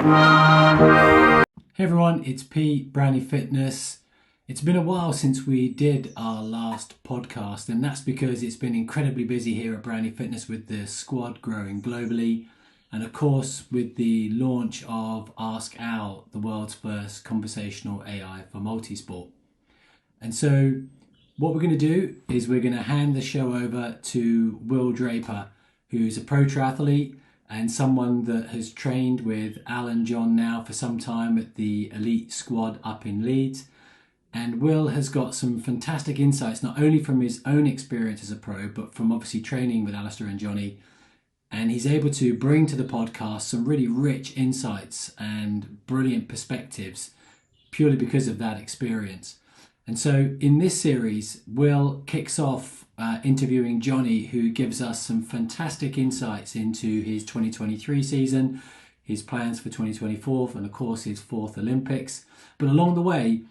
Hey everyone, it's Pete, Brownlee Fitness. It's been a while since we did our last podcast, and that's because it's been incredibly busy here at Brownlee Fitness with the squad growing globally, and of course with the launch of Ask Al, the world's first conversational AI for multisport. And so what we're going to do is we're going to hand the show over to Will Draper, who's a pro triathlete and someone that has trained with Al and John now for some time at the elite squad up in Leeds. And Will has got some fantastic insights, not only from his own experience as a pro, but from obviously training with Alistair and Jonny. And he's able to bring to the podcast some really rich insights and brilliant perspectives purely because of that experience. And so in this series, Will kicks off interviewing Jonny, who gives us some fantastic insights into his 2023 season, his plans for 2024, and of course his fourth Olympics. But along the way,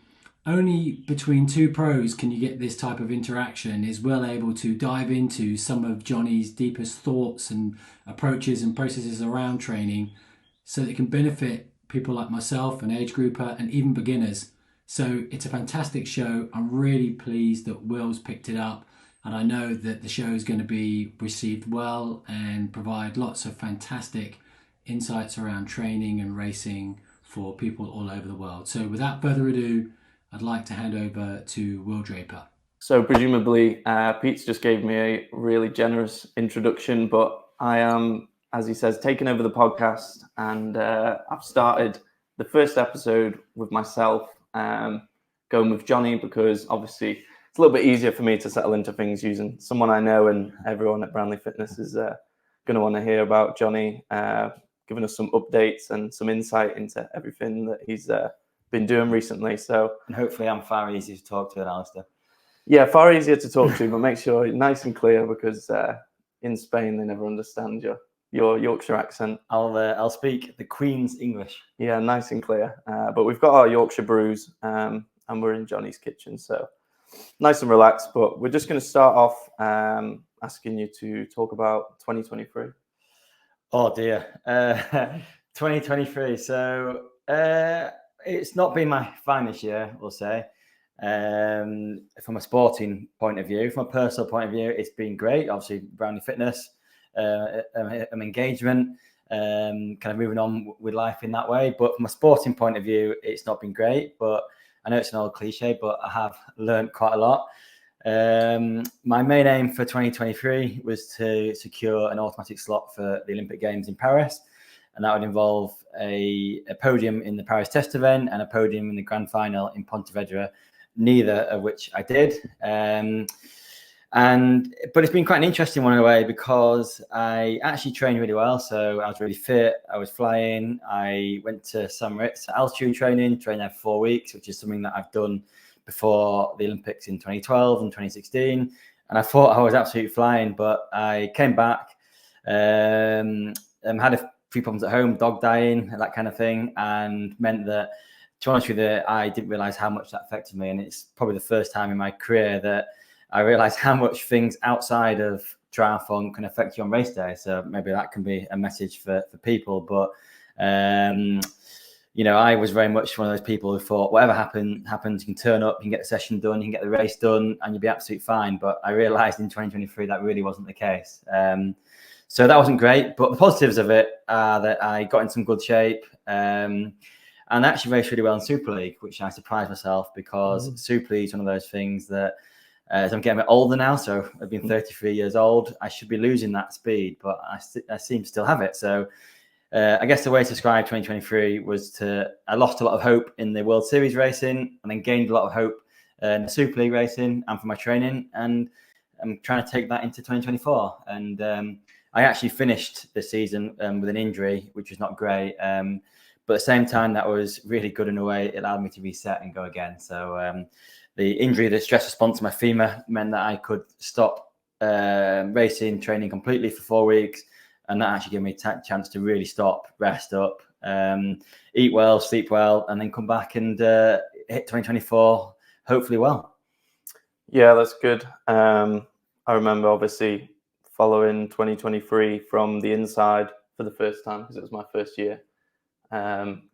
only between two pros can you get this type of interaction. Is Will able to dive into some of Jonny's deepest thoughts and approaches and processes around training so that it can benefit people like myself, an age grouper, and even beginners. So it's a fantastic show. I'm really pleased that Will's picked it up, and I know that the show is going to be received well and provide lots of fantastic insights around training and racing for people all over the world. So without further ado, I'd like to hand over to Will Draper. So presumably, Pete's just gave me a really generous introduction, but I am, as he says, taking over the podcast, and I've started the first episode with myself, going with Jonny, because obviously it's a little bit easier for me to settle into things using someone I know, and everyone at Brownlee Fitness is going to want to hear about Jonny, giving us some updates and some insight into everything that he's been doing recently. So, and hopefully I'm far easier to talk to than Alistair. Yeah, far easier to talk to, but make sure it's nice and clear, because in Spain they never understand your Yorkshire accent. I'll speak the Queen's English. Yeah, nice and clear. But we've got our Yorkshire brews, and we're in Jonny's kitchen, so nice and relaxed. But we're just going to start off asking you to talk about 2023. Oh dear, 2023. So it's not been my finest year, we'll say. From a sporting point of view, from a personal point of view, it's been great. Obviously, Brownlee Fitness, engagement, kind of moving on with life in that way. But from a sporting point of view, it's not been great. But I know it's an old cliche, but I have learned quite a lot. My main aim for 2023 was to secure an automatic slot for the Olympic Games in Paris. And that would involve a podium in the Paris test event and a podium in the grand final in Pontevedra, neither of which I did. But it's been quite an interesting one in a way, because I actually trained really well. So I was really fit. I was flying. I went to St. Moritz altitude training, trained there for 4 weeks, which is something that I've done before the Olympics in 2012 and 2016. And I thought I was absolutely flying, but I came back, had a few problems at home, dog dying, that kind of thing, and meant that, to be honest with you, I didn't realize how much that affected me. And it's probably the first time in my career that I realized how much things outside of triathlon can affect you on race day. So maybe that can be a message for people. But, I was very much one of those people who thought whatever happens, you can turn up, you can get the session done, you can get the race done, and you'll be absolutely fine. But I realized in 2023 that really wasn't the case. So that wasn't great. But the positives of it are that I got in some good shape. And actually raced really well in Super League, which I surprised myself, because Super League is one of those things that, as I'm getting a bit older now, so I've been 33 years old, I should be losing that speed, but I seem to still have it. So I guess the way to describe 2023 was I lost a lot of hope in the World Series racing, and then gained a lot of hope in the Super League racing and for my training. And I'm trying to take that into 2024. And I actually finished the season with an injury, which was not great. But at the same time, that was really good in a way. It allowed me to reset and go again. So the injury, the stress response to my femur, meant that I could stop racing, training completely for 4 weeks. And that actually gave me a chance to really stop, rest up, eat well, sleep well, and then come back and hit 2024, hopefully well. Yeah, that's good. I remember obviously following 2023 from the inside for the first time, because it was my first year.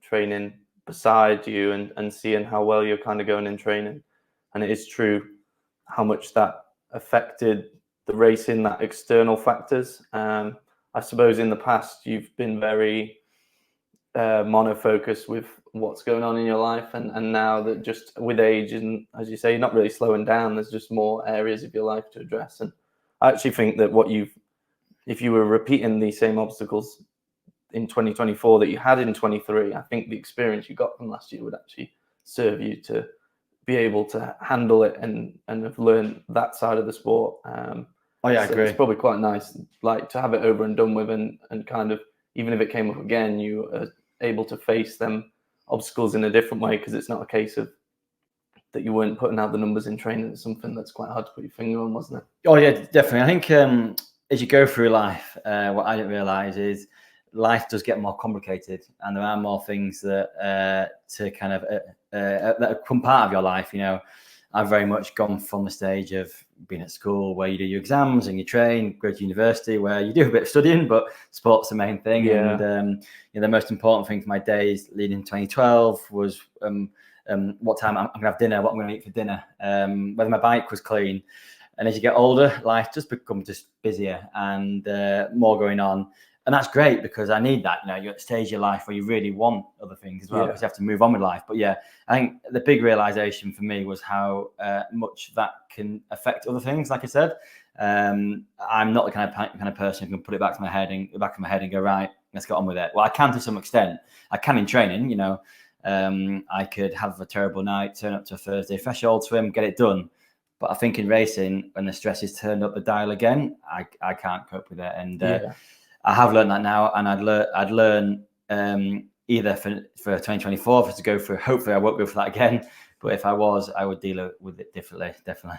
training beside you and seeing how well you're kind of going in training. And it is true how much that affected the racing, that external factors. I suppose in the past you've been very monofocused with what's going on in your life, and now that just with age and, as you say, you're not really slowing down, there's just more areas of your life to address. And I actually think that if you were repeating these same obstacles in 2024 that you had in 23, I think the experience you got from last year would actually serve you to be able to handle it and have learned that side of the sport. I agree. It's probably quite nice, like, to have it over and done with, and kind of, even if it came up again, you are able to face them obstacles in a different way, because it's not a case of that you weren't putting out the numbers in training. It's something that's quite hard to put your finger on, wasn't it? Oh yeah, definitely. I think as you go through life, what I didn't realise is life does get more complicated, and there are more things that to kind of that become part of your life. You know, I've very much gone from the stage of being at school where you do your exams and you train, go to university where you do a bit of studying, but sport's the main thing. Yeah. And you know, the most important thing for my days leading 2012 was what time I'm going to have dinner, what I'm going to eat for dinner, whether my bike was clean. And as you get older, life just becomes just busier and more going on. And that's great, because I need that. You know, you're at a stage of your life where you really want other things as well, because you have to move on with life. But yeah, I think the big realization for me was how much that can affect other things. Like I said, I'm not the kind of person who can put it back to my head and the back of my head and go, right, let's get on with it. Well, I can to some extent. I can in training. You know, I could have a terrible night, turn up to a Thursday threshold swim, get it done. But I think in racing, when the stress is turned up the dial again, I can't cope with it. And I have learned that now, and I'd learn either for 2024 for to go through. Hopefully, I won't go for that again. But if I was, I would deal with it differently, definitely.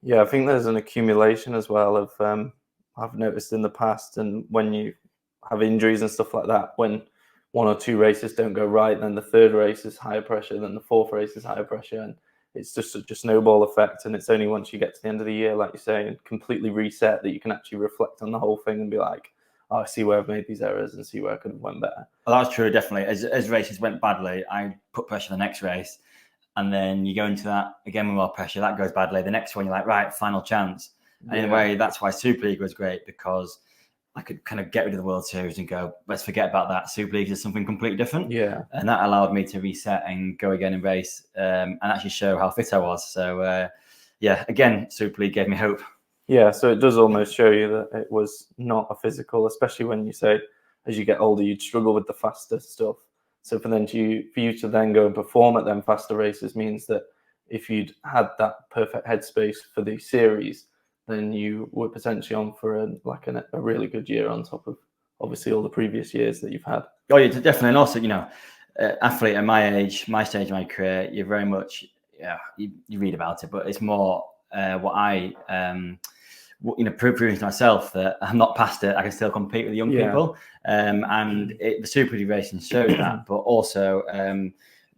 Yeah, I think there's an accumulation as well of I've noticed in the past, and when you have injuries and stuff like that, when one or two races don't go right, then the third race is higher pressure, then the fourth race is higher pressure, and it's just a snowball effect. And it's only once you get to the end of the year, like you say, and completely reset, that you can actually reflect on the whole thing and be like, oh, I see where I've made these errors and see where I could have went better. Well, that's true, definitely. As races went badly, I put pressure on the next race, and then you go into that again with more pressure. That goes badly. The next one, you're like, right, final chance. And in a way, that's why Super League was great, because I could kind of get rid of the World Series and go, let's forget about that. Super League is something completely different. Yeah. And that allowed me to reset and go again and race and actually show how fit I was. So, yeah, again, Super League gave me hope. Yeah, so it does almost show you that it was not a physical, especially when you say as you get older, you'd struggle with the faster stuff. So for you to then go and perform at them faster races means that if you'd had that perfect headspace for the series, then you were potentially on for a really good year on top of obviously all the previous years that you've had. Oh, yeah, definitely. And also, you know, athlete at my age, my stage of my career, you're very much, you read about it, but it's more what I proving to myself that I'm not past it. I can still compete with the young people, and the Super League racing showed that. But also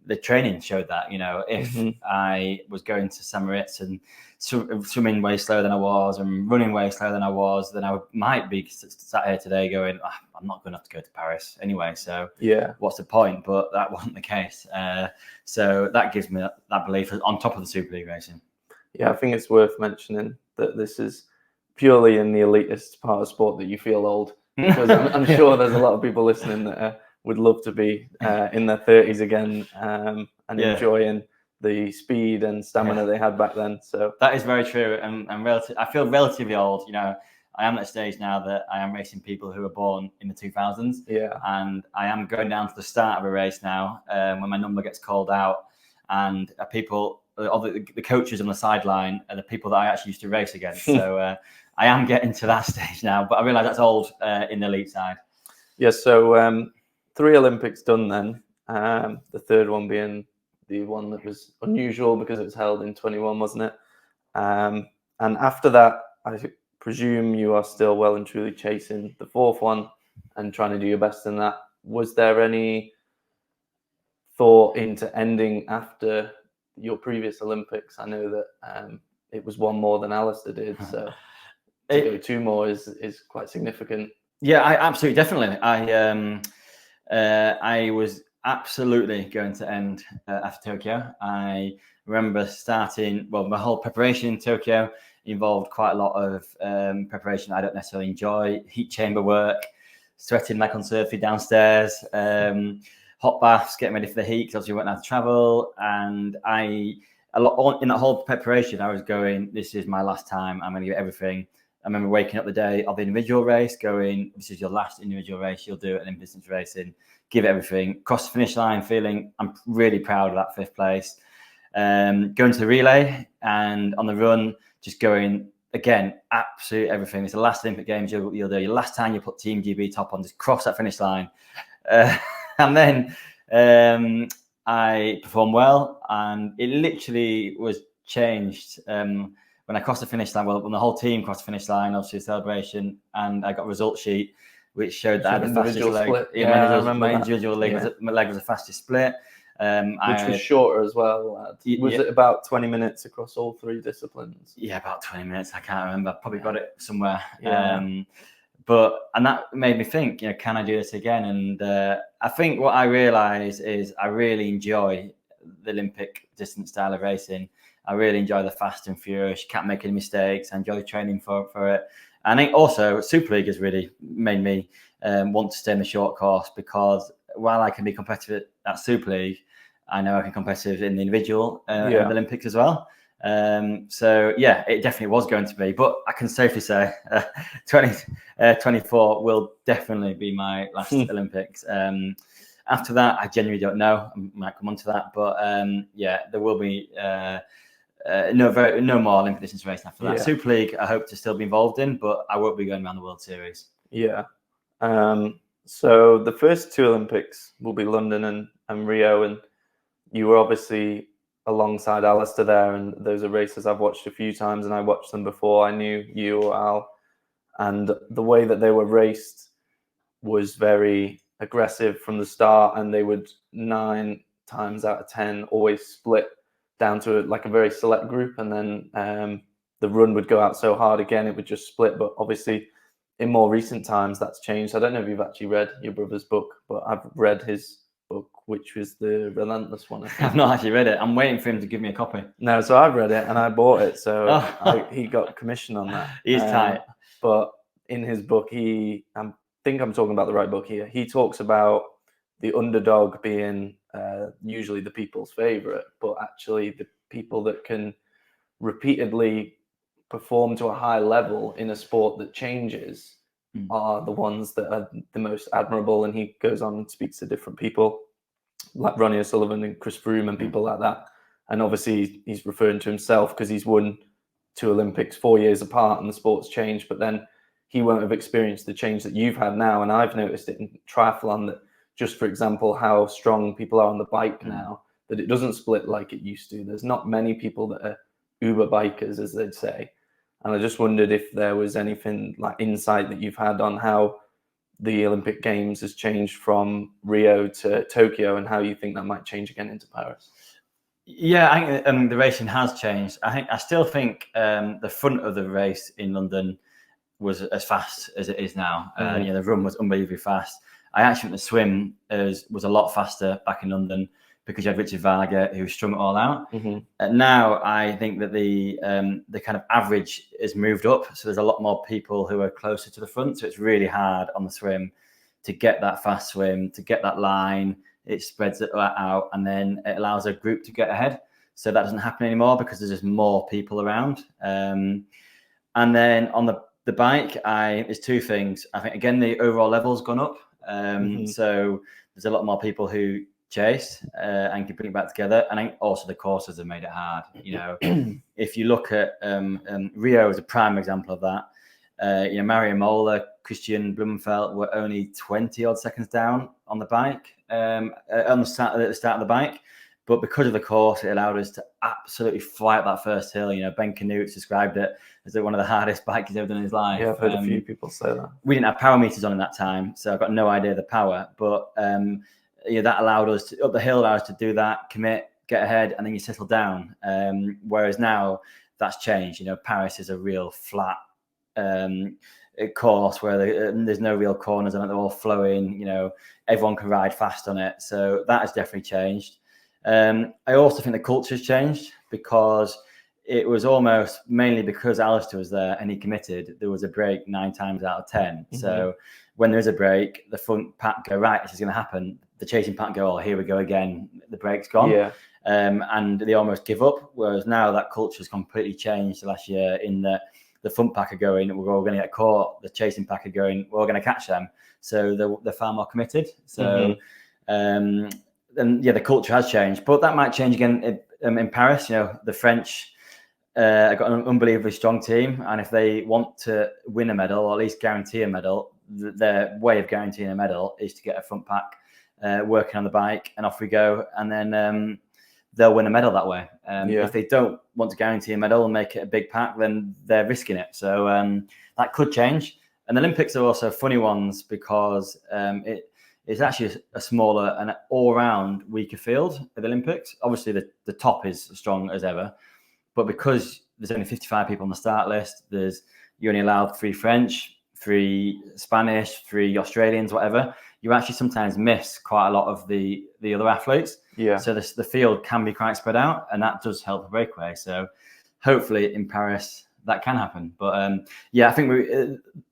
the training showed that. You know, if I was going to St. Moritz and swimming way slower than I was and running way slower than I was, then I might be sat here today going, I'm not going to have to go to Paris anyway. So what's the point? But that wasn't the case. So that gives me that belief on top of the Super League racing. Yeah, I think it's worth mentioning that this is purely in the elitist part of sport that you feel old, because I'm sure there's a lot of people listening that would love to be in their 30s again and enjoying the speed and stamina they had back then. So that is very true, and I feel relatively old. You know, I am at a stage now that I am racing people who were born in the 2000s. And I am going down to the start of a race now when my number gets called out, and people, the coaches on the sideline are the people that I actually used to race against. So I am getting to that stage now, but I realise that's old in the elite side. Yeah, so 3 Olympics done then. The third one being the one that was unusual because it was held in 21, wasn't it? And after that, I presume you are still well and truly chasing the 4th one and trying to do your best in that. Was there any thought into ending after your previous Olympics? I know that it was one more than Alistair did, so to go 2 more is quite significant. Yeah, I absolutely, definitely. I was absolutely going to end after Tokyo. I remember my whole preparation in Tokyo involved quite a lot of preparation I don't necessarily enjoy, heat chamber work, sweating like unsurfy downstairs, hot baths, getting ready for the heat because obviously we won't have to travel. And in that whole preparation, I was going, this is my last time, I'm going to give everything. I remember waking up the day of the individual race going, this is your last individual race you'll do at Olympic distance racing, give it everything. Cross the finish line feeling, I'm really proud of that 5th place. Going to the relay and on the run, just going, again, absolute everything. It's the last Olympic Games you'll do. Your last time you put Team GB top on, just cross that finish line. And then I performed well, and it literally was changed when I crossed the finish line. Well, when the whole team crossed the finish line, obviously a celebration, and I got a result sheet which showed that I had the fastest leg. Yeah, my individual leg was the fastest split. Which was shorter as well. Was it about 20 minutes across all 3 disciplines? Yeah, about 20 minutes. I can't remember. Probably got it somewhere. Yeah. And that made me think, can I do this again? And I think what I realised is I really enjoy the Olympic distance style of racing. I really enjoy the fast and furious. You can't make any mistakes. I enjoy the training for it. And I think also Super League has really made me want to stay in the short course, because while I can be competitive at Super League, I know I can be competitive in the individual in the Olympics as well. So yeah, it definitely was going to be, but I can safely say 2024 will definitely be my last Olympics. After that, I genuinely don't know. I might come on to that, but there will be no more Olympic distance racing after that. Super League, I hope to still be involved in, but I won't be going around the World Series. Yeah. So the first 2 Olympics will be London and Rio, and you were obviously alongside Alistair there, and those are races I've watched a few times, and I watched them before I knew you or Al, and the way that they were raced was very aggressive from the start, and they would 9 times out of 10 always split down to a very select group, and then the run would go out so hard again it would just split. But obviously in more recent times that's changed. I don't know if you've actually read your brother's book, but I've read his book, which was the Relentless one. I've not actually read it. I'm waiting for him to give me a copy. No, so I've read it and I bought it, so he got commission on that. He's tight. But in his book, I think I'm talking about the right book here. He talks about the underdog being usually the people's favorite, but actually the people that can repeatedly perform to a high level in a sport that changes are the ones that are the most admirable. And he goes on and speaks to different people like Ronnie O'Sullivan and Chris Froome and people like that. And obviously he's referring to himself because he's won 2 Olympics 4 years apart and the sport's changed, but then he won't have experienced the change that you've had now. And I've noticed it in triathlon that, just for example, how strong people are on the bike now, that it doesn't split like it used to. There's not many people that are uber bikers, as they'd say. And I just wondered if there was anything like insight that you've had on how the Olympic Games has changed from Rio to Tokyo and how you think that might change again into Paris. Yeah, I think the racing has changed. I still think the front of the race in London was as fast as it is now. The run was unbelievably fast. I actually think the swim was a lot faster back in London because you had Richard Varga who strung it all out. Now I think that the kind of average has moved up, so there's a lot more people who are closer to the front. So it's really hard on the swim to get that fast swim, to get that line. It spreads it out, and then it allows a group to get ahead. So that doesn't happen anymore because there's just more people around. And then on the bike, there's 2 things. I think again the overall level's gone up. So there's a lot more people who chase and can bring it back together. And I think also the courses have made it hard. If you look at Rio as a prime example of that, Mario Mola, Christian Blumenfeld were only 20 odd seconds down on the bike at the start of the bike. But because of the course, it allowed us to absolutely fly up that first hill. Ben Canute described it as one of the hardest bikes he's ever done in his life. Yeah, I've heard a few people say that. We didn't have power meters on at that time, so I've got no idea of the power. But that allowed us to, up the hill, allowed us to do that, commit, get ahead, and then you settle down. Whereas now that's changed. Paris is a real flat course where there's no real corners and they're all flowing. Everyone can ride fast on it. So that has definitely changed. I also think the culture has changed because it was almost mainly because Alistair was there and he committed. There was a break 9 times out of 10. Mm-hmm. So when there's a break, the front pack go, right, this is going to happen. The chasing pack go, oh, here we go again. The break's gone. Yeah. And they almost give up. Whereas now that culture has completely changed last year in that the front pack are going, we're all going to get caught. The chasing pack are going, we're all going to catch them. So they're far more committed. So, and the culture has changed. But that might change again in Paris. The French have got an unbelievably strong team. And if they want to win a medal, or at least guarantee a medal, their way of guaranteeing a medal is to get a front pack working on the bike, and off we go. And then they'll win a medal that way. If they don't want to guarantee a medal and make it a big pack, then they're risking it. So that could change. And the Olympics are also funny ones because it's actually a smaller and all-round weaker field at the Olympics. Obviously, the top is as strong as ever. But because there's only 55 people on the start list, you're only allowed 3 French, 3 Spanish, 3 Australians, whatever. You actually sometimes miss quite a lot of the other athletes. Yeah. So the field can be quite spread out, and that does help the breakaway. So hopefully in Paris that can happen. But I think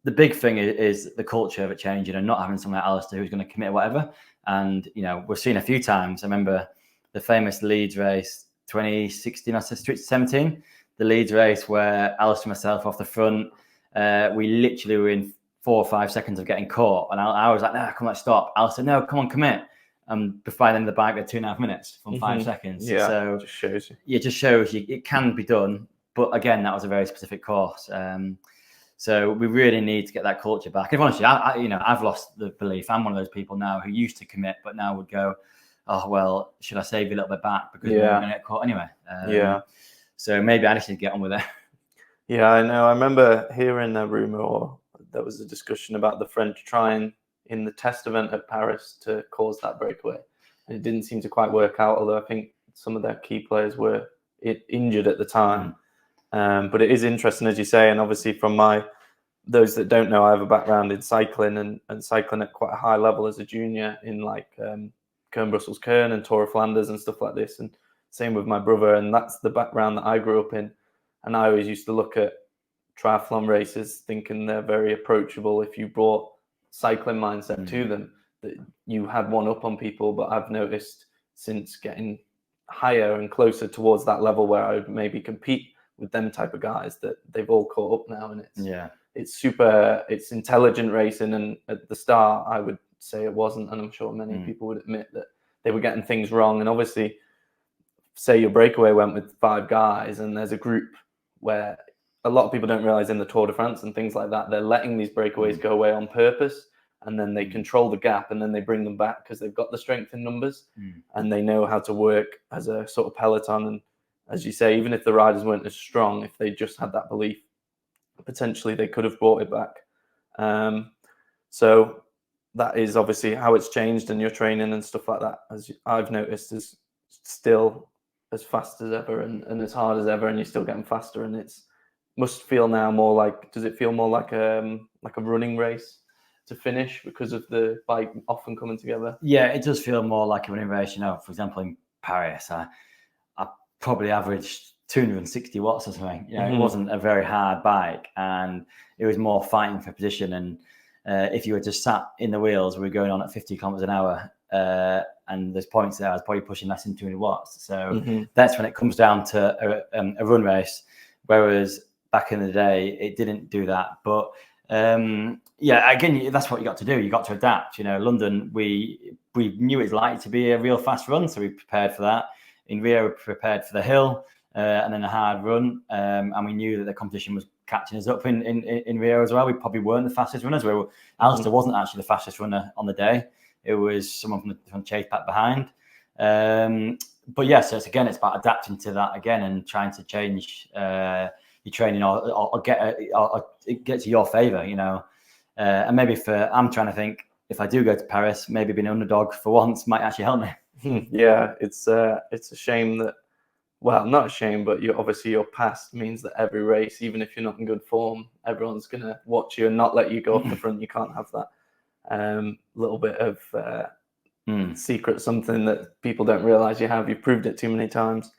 the big thing is the culture of it changing and not having someone like Alistair who's going to commit whatever. And we've seen a few times. I remember the famous Leeds race 2016 or 2017, the Leeds race where Alistair and myself off the front, we literally were in 4 or 5 seconds of getting caught, and I was like, "No, come on, stop." Alistair, "No, come on, commit." Before the end of the bike, at 2.5 minutes from 5 seconds. Yeah, so it just shows you. It just shows you it can be done, but again, that was a very specific course. So we really need to get that culture back. And honestly, I've lost the belief. I'm one of those people now who used to commit, but now would go, "Oh well, should I save you a little bit back because we're going to get caught anyway?" So maybe I just need to get on with it. Yeah, I know. I remember hearing a rumor, or there was a discussion about the French trying in the test event at Paris to cause that breakaway. And it didn't seem to quite work out, although I think some of their key players were injured at the time. But it is interesting, as you say, and obviously from those that don't know, I have a background in cycling and cycling at quite a high level as a junior in like Kern-Brussels-Kern and Tour of Flanders and stuff like this. And same with my brother. And that's the background that I grew up in. And I always used to look at triathlon races thinking they're very approachable if you brought cycling mindset to them, that you had one up on people. But I've noticed since getting higher and closer towards that level where I would maybe compete with them type of guys, that they've all caught up now. And it's intelligent racing. And at the start, I would say it wasn't. And I'm sure many people would admit that they were getting things wrong. And obviously, say your breakaway went with 5 guys and there's a group where a lot of people don't realize in the Tour de France and things like that, they're letting these breakaways go away on purpose, and then they control the gap and then they bring them back because they've got the strength in numbers and they know how to work as a sort of peloton. And as you say, even if the riders weren't as strong, if they just had that belief, potentially they could have brought it back. So that is obviously how it's changed, and your training and stuff like that, as I've noticed, is still as fast as ever and as hard as ever, and you're still getting faster. And it's must feel now more like, does it feel more like a running race to finish because of the bike often coming together? Yeah, it does feel more like a running race. For example, in Paris, I probably averaged 260 watts or something. It wasn't a very hard bike, and it was more fighting for position. And if you were just sat in the wheels, we were going on at 50 kilometers an hour. And there's points there I was probably pushing less than 200 watts. So that's when it comes down to a run race. Whereas back in the day, it didn't do that. But again, that's what you got to do. You got to adapt. London, we knew it was likely to be a real fast run, so we prepared for that. In Rio, we prepared for the hill and then a hard run. And we knew that the competition was catching us up in Rio as well. We probably weren't the fastest runners. Alistair wasn't actually the fastest runner on the day. It was someone from the chase pack behind. But so it's about adapting to that again and trying to change your training or get to your favour, and maybe I'm trying to think, if I do go to Paris, maybe being an underdog for once might actually help me. Yeah, it's a shame that well, not ashamed, but obviously your past means that every race, even if you're not in good form, everyone's going to watch you and not let you go off the front. You can't have that little bit of secret, something that people don't realize you have. You've proved it too many times.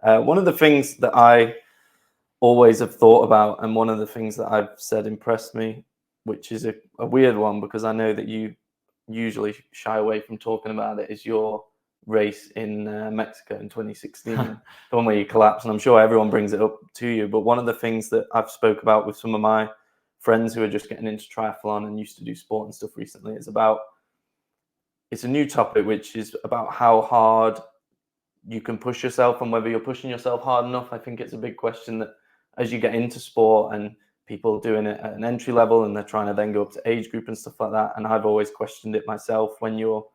One of the things that I always have thought about, and one of the things that I've said impressed me, which is a weird one because I know that you usually shy away from talking about it, is your race in Mexico in 2016, the one where you collapsed. And I'm sure everyone brings it up to you. But one of the things that I've spoke about with some of my friends who are just getting into triathlon and used to do sport and stuff recently, it's a new topic, which is about how hard you can push yourself and whether you're pushing yourself hard enough. I think it's a big question that as you get into sport and people doing it at an entry level and they're trying to then go up to age group and stuff like that. And I've always questioned it myself when you're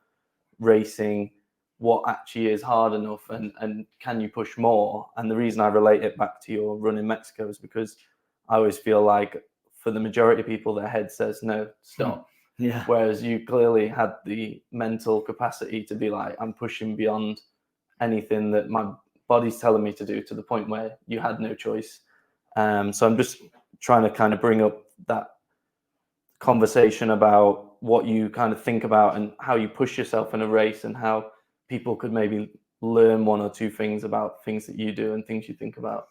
racing, what actually is hard enough and can you push more? And the reason I relate it back to your run in Mexico is because I always feel like for the majority of people, their head says, no, stop. Yeah. Whereas you clearly had the mental capacity to be like, I'm pushing beyond anything that my body's telling me to do, to the point where you had no choice. So I'm just trying to kind of bring up that conversation about what you kind of think about and how you push yourself in a race, and how people could maybe learn one or two things about things that you do and things you think about.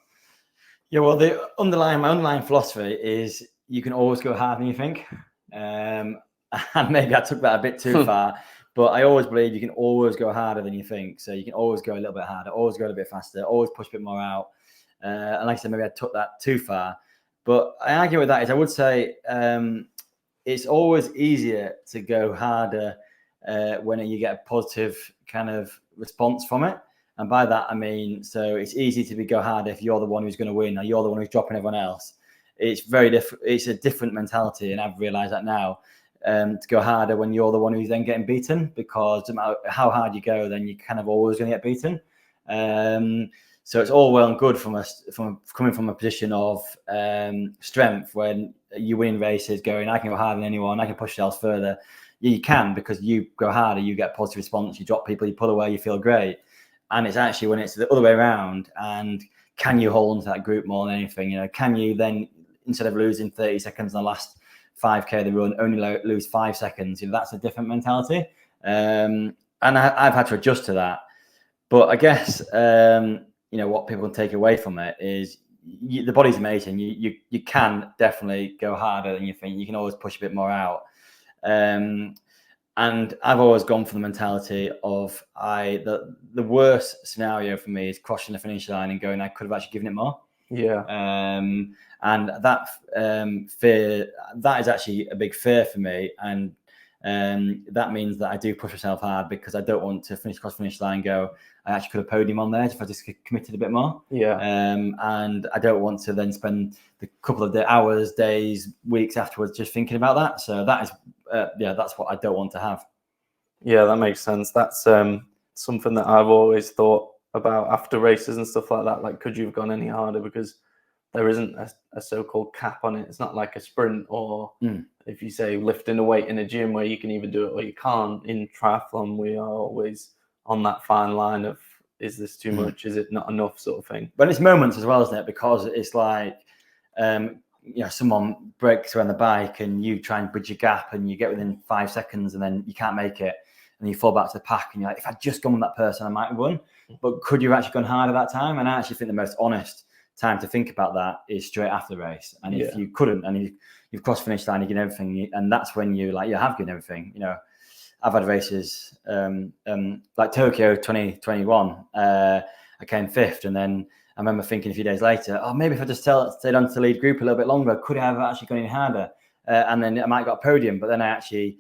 Yeah, well, my underlying philosophy is you can always go harder than you think. And maybe I took that a bit too far, but I always believe you can always go harder than you think. So you can always go a little bit harder, always go a little bit faster, always push a bit more out. And like I said, maybe I took that too far. But I argue with that is I would say it's always easier to go harder when you get a positive kind of response from it. And by that, I mean, so it's easy to go harder if you're the one who's going to win or you're the one who's dropping everyone else. It's very different. It's a different mentality. And I've realized that now, to go harder when you're the one who's then getting beaten, because no matter how hard you go, then you're kind of always going to get beaten. So it's all well and good from coming from a position of strength when you win races going, I can go harder than anyone, I can push yourself further. You can, because you go harder, you get a positive response, you drop people, you pull away, you feel great. And it's actually when it's the other way around, and can you hold on to that group more than anything? Can you then, instead of losing 30 seconds in the last 5K of the run, only lose 5 seconds? That's a different mentality. And I've had to adjust to that. But I guess, what people can take away from it is the body's amazing. You can definitely go harder than you think. You can always push a bit more out. And I've always gone for the mentality of the worst scenario for me is crossing the finish line and going, I could have actually given it more. Yeah. And that fear, that is actually a big fear for me. And that means that I do push myself hard, because I don't want to cross finish line and go, I actually could have podium on there if I just committed a bit more. Yeah. And I don't want to then spend the couple of hours, days, weeks afterwards just thinking about that. So that is, that's what I don't want to have. Yeah, that makes sense. That's something that I've always thought about after races and stuff like that. Like, could you have gone any harder? Because there isn't a so-called cap on it. It's not like a sprint, or if you say lifting a weight in a gym where you can either do it or you can't. In triathlon, we are always on that fine line of, is this too much? Is it not enough, sort of thing? But it's moments as well, isn't it? Because it's like, someone breaks around the bike and you try and bridge a gap and you get within 5 seconds and then you can't make it and you fall back to the pack and you're like, if I'd just gone with that person, I might have won. But could you have actually gone hard at that time? And I actually think the most honest time to think about that is straight after the race. And if you couldn't, and you've crossed finish line, you get everything, and that's when you have given everything. I've had races like Tokyo 2021. I came 5th, and then I remember thinking a few days later, maybe if I just stayed on to the lead group a little bit longer, could I have actually gone any harder? And then I might have got a podium. But then I actually,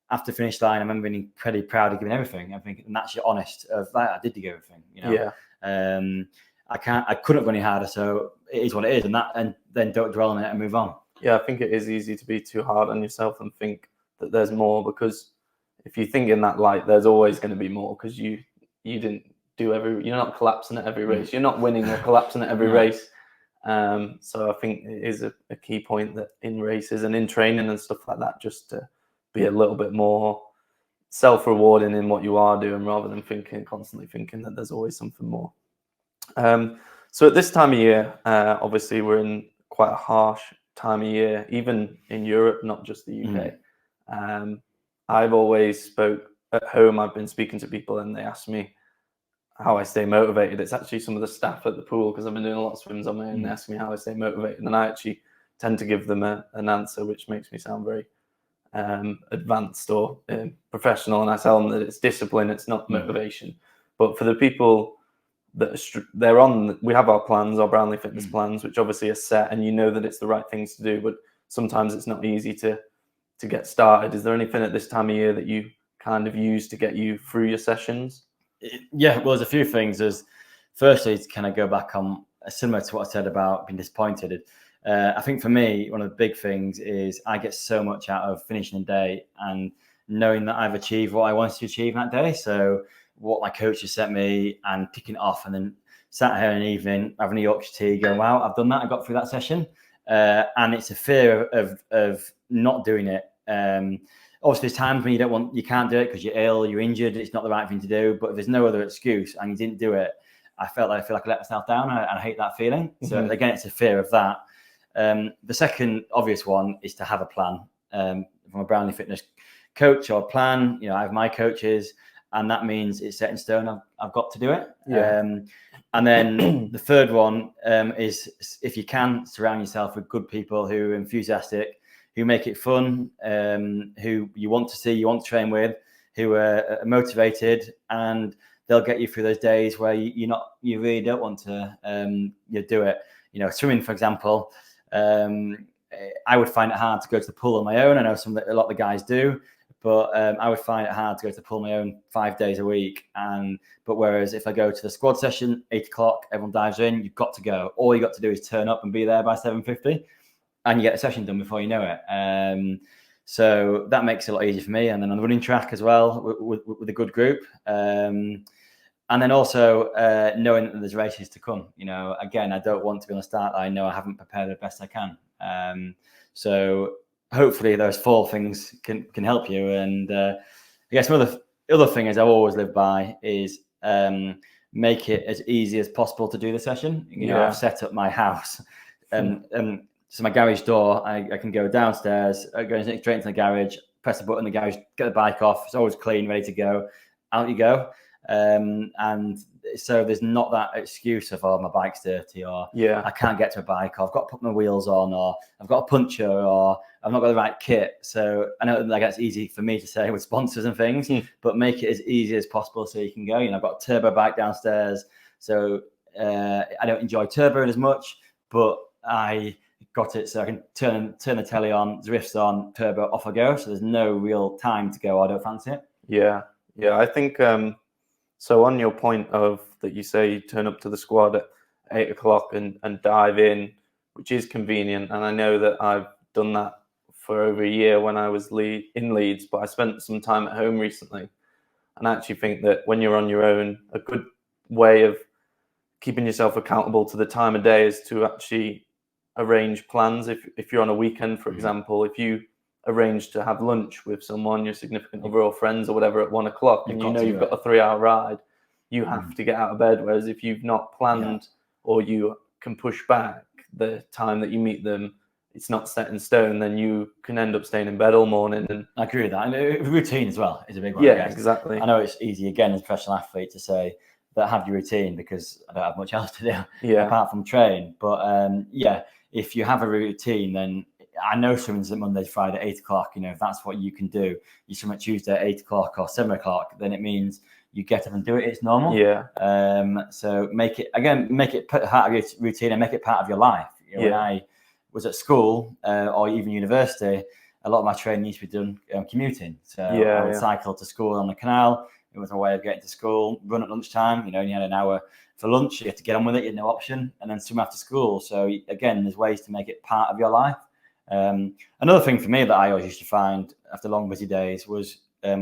after finish line, I remember being pretty proud of giving everything. I think, and that's your honest of that. I did give everything. I couldn't have gone any harder, so it is what it is, and then don't dwell on it and move on. Yeah, I think it is easy to be too hard on yourself and think that there's more, because if you think in that light, there's always going to be more, because you didn't do you're not collapsing at every race, you're not winning or collapsing at every race. So I think it is a key point that in races and in training and stuff like that, just to be a little bit more self-rewarding in what you are doing, rather than constantly thinking that there's always something more. So at this time of year, obviously we're in quite a harsh time of year, even in Europe, not just the UK. I've always spoke at home. I've been speaking to people and they ask me how I stay motivated. It's actually some of the staff at the pool, because I've been doing a lot of swims on my own. They ask me how I stay motivated, and I actually tend to give them an answer which makes me sound very advanced or professional, and I tell them that it's discipline, it's not motivation. But for the people that they're on, we have our plans, our Brownlee fitness plans, which obviously are set, and you know that it's the right things to do, but sometimes it's not easy to get started. Is there anything at this time of year that you kind of use to get you through your sessions? Yeah, well, there's a few things. There's firstly to kind of go back on similar to what I said about being disappointed. I think for me, one of the big things is I get so much out of finishing a day and knowing that I've achieved what I wanted to achieve that day. So what my coach has set me and ticking it off, and then sat here in the evening having a Yorkshire tea, going, "Wow, I've done that. I got through that session." And it's a fear of not doing it. Obviously, there's times when you can't do it because you're ill, you're injured, it's not the right thing to do. But if there's no other excuse and you didn't do it, I feel like I let myself down, and I hate that feeling. So again, it's a fear of that. The second obvious one is to have a plan. From a Brownlee fitness coach or plan, I have my coaches, and that means it's set in stone. I've got to do it. And then the third one is, if you can, surround yourself with good people who are enthusiastic, who make it fun, who you want to see, you want to train with, who are motivated, and they'll get you through those days where you really don't want to do it. Swimming, for example, I would find it hard to go to the pool on my own. I know a lot of the guys do, but I would find it hard to go to the pool on my own 5 days a week. But whereas if I go to the squad session, 8 o'clock, everyone dives in, you've got to go. All you got to do is turn up and be there by 7:50. And you get the session done before you know it. So that makes it a lot easier for me. And then on the running track as well, with a good group. And then also knowing that there's races to come. Again, I don't want to be on the start line. I know I haven't prepared the best I can. So hopefully those 4 things can help you. And I guess one of the other thing is I always live by is make it as easy as possible to do the session. I've set up my house. So my garage door, I can go downstairs, go straight into the garage, press the button in the garage, get the bike off. It's always clean, ready to go. Out you go. And so there's not that excuse of, my bike's dirty, or I can't get to a bike, or I've got to put my wheels on, or I've got a puncture, or I've not got the right kit. So I know that's easy for me to say with sponsors and things, but make it as easy as possible so you can go. I've got a turbo bike downstairs, so I don't enjoy turboing as much, but I got it so I can turn the telly on, Zwift's on, turbo, off I go. So there's no real time to go, I don't fancy it. Yeah. I think so on your point of that, you say you turn up to the squad at 8 o'clock and dive in, which is convenient. And I know that I've done that for over a year when I was in Leeds, but I spent some time at home recently. And I actually think that when you're on your own, a good way of keeping yourself accountable to the time of day is to actually arrange plans. If you're on a weekend, for example, if you arrange to have lunch with someone, your significant other or friends or whatever, at 1 o'clock, and you've got a 3-hour ride, you have to get out of bed. Whereas if you've not planned or you can push back the time that you meet them, it's not set in stone, then you can end up staying in bed all morning. And I agree with that. And routine as well is a big one. Yeah, exactly. I know it's easy again as a professional athlete to say that have your routine, because I don't have much else to do apart from train. But if you have a routine, then I know swimming's at Monday to Friday, 8 o'clock. If that's what you can do, you swim at Tuesday at 8 o'clock or 7 o'clock, then it means you get up and do it. It's normal. So make it part of your routine and make it part of your life. When I was at school or even university, a lot of my training used to be done commuting. So I would cycle to school on the canal. It was my way of getting to school. Run at lunchtime. You had an hour for lunch. You had to get on with it. You had no option. And then swim after school. So again, there's ways to make it part of your life. Another thing for me that I always used to find after long busy days was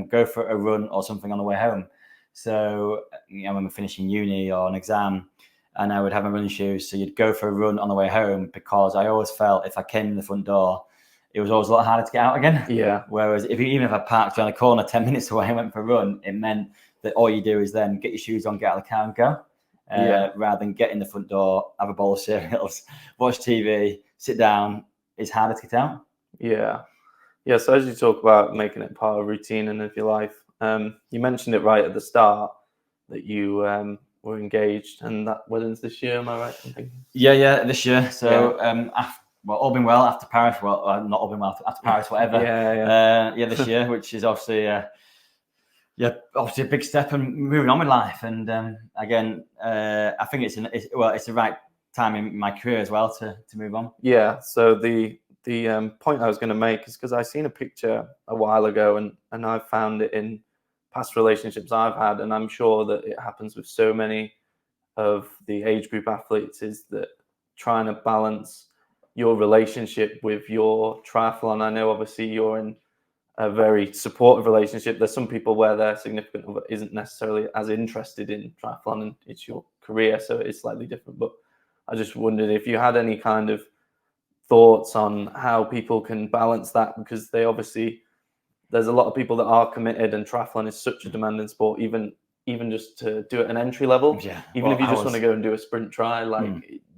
go for a run or something on the way home. So I remember finishing uni or an exam, and I would have my running shoes. So you'd go for a run on the way home, because I always felt if I came in the front door, it was always a lot harder to get out again. Whereas even if I parked around the corner 10 minutes away and went for a run, it meant that all you do is then get your shoes on, get out of the car and go. rather than get in the front door, have a bowl of cereals, watch TV, sit down, is harder to get out. Yeah. So as you talk about making it part of routine and of your life, you mentioned it right at the start that you were engaged, and that wedding's this year, am I right in thinking? Yeah, this year. So all been well after Paris. Well, not all been well after Paris, whatever. This year, which is obviously obviously a big step and moving on with life. And again, I think it's the right time in my career as well to move on. Yeah. So the point I was going to make is because I seen a picture a while ago, and I've found it in past relationships I've had, and I'm sure that it happens with so many of the age group athletes, is that trying to balance your relationship with your triathlon. I know obviously you're in a very supportive relationship. There's some people where their significant other isn't necessarily as interested in triathlon, and it's your career, so it's slightly different. But I just wondered if you had any kind of thoughts on how people can balance that, because there's a lot of people that are committed, and triathlon is such a demanding sport, even just to do it at an entry level. Yeah. Even if you just want to go and do a sprint try,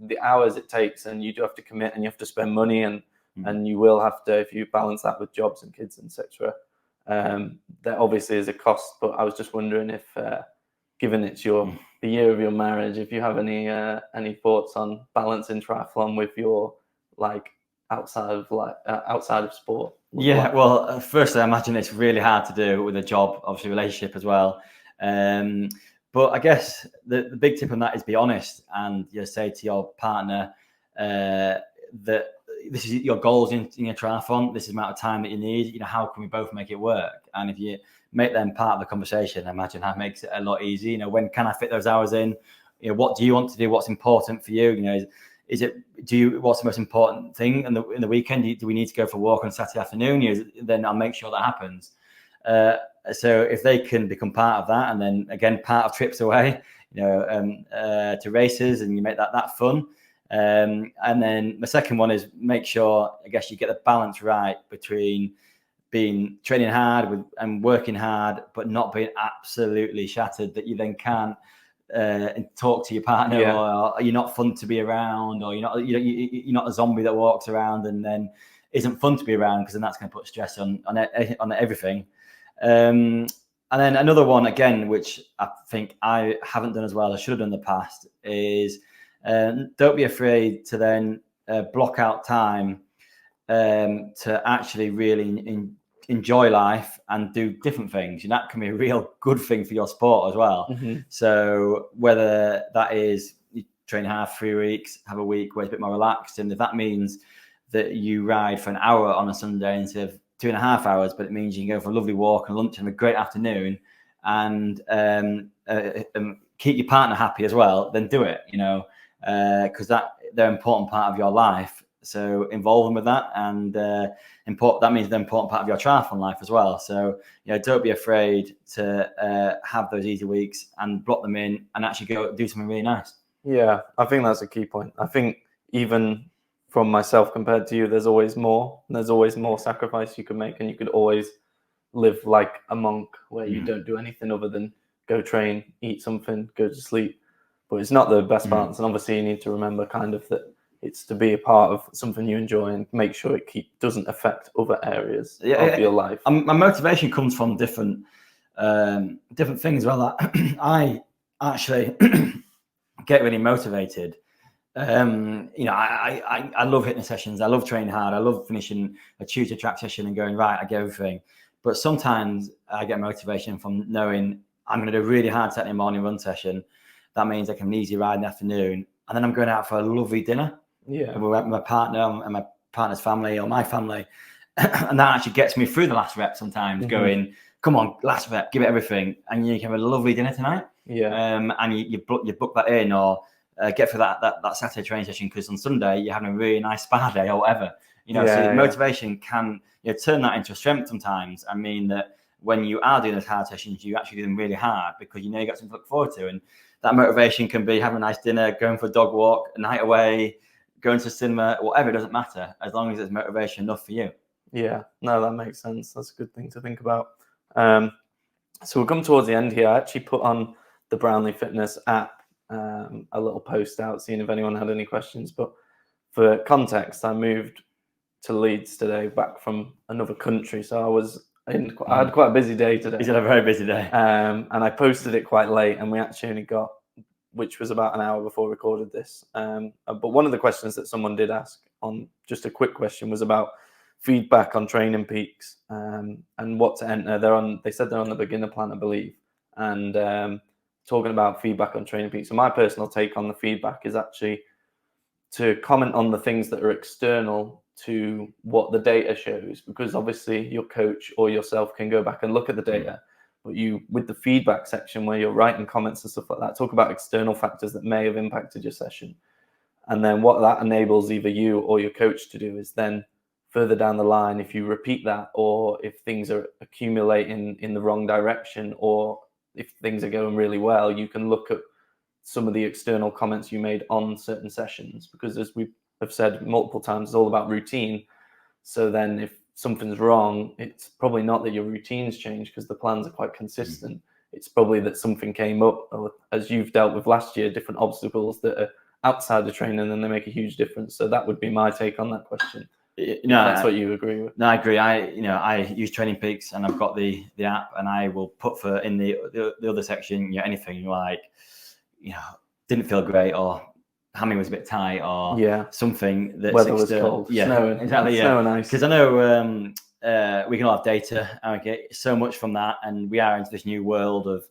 the hours it takes, and you do have to commit, and you have to spend money, and you will have to, if you balance that with jobs and kids, etc. There obviously is a cost, but I was just wondering if, given it's the year of your marriage, if you have any thoughts on balancing triathlon with your outside of sport. Yeah, well, firstly, I imagine it's really hard to do with a job, obviously relationship as well. But I guess the big tip on that is be honest, and say to your partner that this is your goals in your triathlon. This is the amount of time that you need. How can we both make it work? And if you make them part of the conversation, I imagine that makes it a lot easier. When can I fit those hours in? What do you want to do? What's important for you? What's the most important thing in the weekend? Do we need to go for a walk on Saturday afternoon? Then I'll make sure that happens. So if they can become part of that, and then again, part of trips away, to races, and you make that fun. And then the second one is make sure, I guess, you get the balance right between training hard and working hard, but not being absolutely shattered that you then can't talk to your partner, or you're not fun to be around, or you're not a zombie that walks around and then isn't fun to be around, because then that's going to put stress on everything. And then another one, again, which I think I haven't done as well as I should have done in the past, is don't be afraid to then block out time to actually really enjoy life and do different things. That can be a real good thing for your sport as well. So whether that is you train hard 3 weeks, have a week where it's a bit more relaxed, and if that means that you ride for an hour on a Sunday instead of 2.5 hours, but it means you can go for a lovely walk and lunch and have a great afternoon, and keep your partner happy as well, then do it, because they're an important part of your life. So involve them with that, and that means they're an important part of your triathlon life as well. So don't be afraid to have those easy weeks and block them in, and actually go do something really nice. Yeah, I think that's a key point. I think even from myself compared to you, there's always more. There's always more sacrifice you can make, and you could always live like a monk where you don't do anything other than go train, eat something, go to sleep. But it's not the best balance, and obviously you need to remember kind of that it's to be a part of something you enjoy, and make sure it doesn't affect other areas of your life. My motivation comes from different things as well. I actually get really motivated. I love hitting sessions. I love training hard. I love finishing a Tuesday track session and going, right, I get everything. But sometimes I get motivation from knowing I'm going to do a really hard Saturday morning run session. That means I can easily ride in the afternoon, and then I'm going out for a lovely dinner with my partner and my partner's family, or my family. And that actually gets me through the last rep sometimes, going, come on, last rep, give it everything. And you can have a lovely dinner tonight. And you book that in, or get for that Saturday training session, because on Sunday you're having a really nice spa day or whatever. So motivation can turn that into a strength sometimes. I mean that when you are doing those hard sessions, you actually do them really hard because you got something to look forward to. And that motivation can be having a nice dinner, going for a dog walk, a night away, going to the cinema, whatever. It doesn't matter, as long as it's motivation enough for you. Yeah, no, that makes sense. That's a good thing to think about. So we'll come towards the end here. I actually put on the Brownlee Fitness app a little post out, seeing if anyone had any questions. But for context, I moved to Leeds today, back from another country, so I had quite a busy day today. He's had a very busy day. And I posted it quite late, and we actually only got, which was about an hour before we recorded this. But one of the questions that someone did ask, on just a quick question, was about feedback on Training Peaks and what to enter. They said they're on the beginner plan, I believe, and talking about feedback on Training Peaks. So my personal take on the feedback is actually to comment on the things that are external to what the data shows, because obviously your coach or yourself can go back and look at the data, but you, with the feedback section where you're writing comments and stuff like that, talk about external factors that may have impacted your session. And then what that enables either you or your coach to do is then further down the line, if you repeat that, or if things are accumulating in the wrong direction, or if things are going really well, you can look at some of the external comments you made on certain sessions, because as we have said multiple times, it's all about routine. So then if something's wrong, it's probably not that your routines change, because the plans are quite consistent. It's probably that something came up, or as you've dealt with last year, different obstacles that are outside the training, and they make a huge difference. So that would be my take on that question. No, that's what you agree with. No, I agree. I use Training Peaks, and I've got the app, and I will put for in the other section, anything like, didn't feel great, or hammy was a bit tight, or something that's weather was cold, snowing, exactly, snowing ice. Because I know we can all have data, and we get so much from that, and we are into this new world of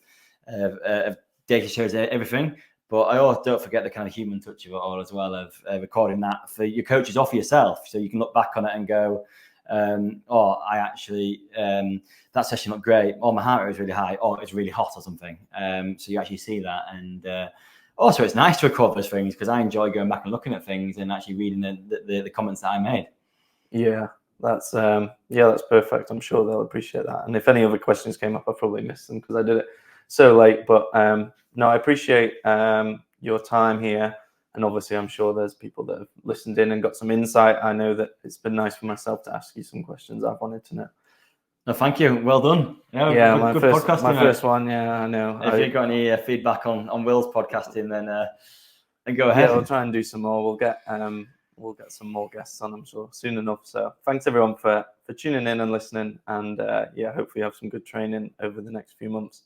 data shows everything. But I also don't forget the kind of human touch of it all as well, of recording that for your coaches or for yourself, so you can look back on it and go, I actually, that session looked great, or my heart rate was really high, or it was really hot or something. So you actually see that. And also it's nice to record those things, because I enjoy going back and looking at things and actually reading the comments that I made. Yeah, that's perfect. I'm sure they'll appreciate that. And if any other questions came up, I probably missed them because I did it so late. But no, I appreciate your time here. And obviously, I'm sure there's people that have listened in and got some insight. I know that it's been nice for myself to ask you some questions I've wanted to know. No, thank you. Well done. Yeah, my first one. Yeah, I know. If you've got any feedback on Will's podcasting, then go ahead. Yeah, we'll try and do some more. We'll get some more guests on, I'm sure, soon enough. So thanks everyone for tuning in and listening. And hopefully you have some good training over the next few months.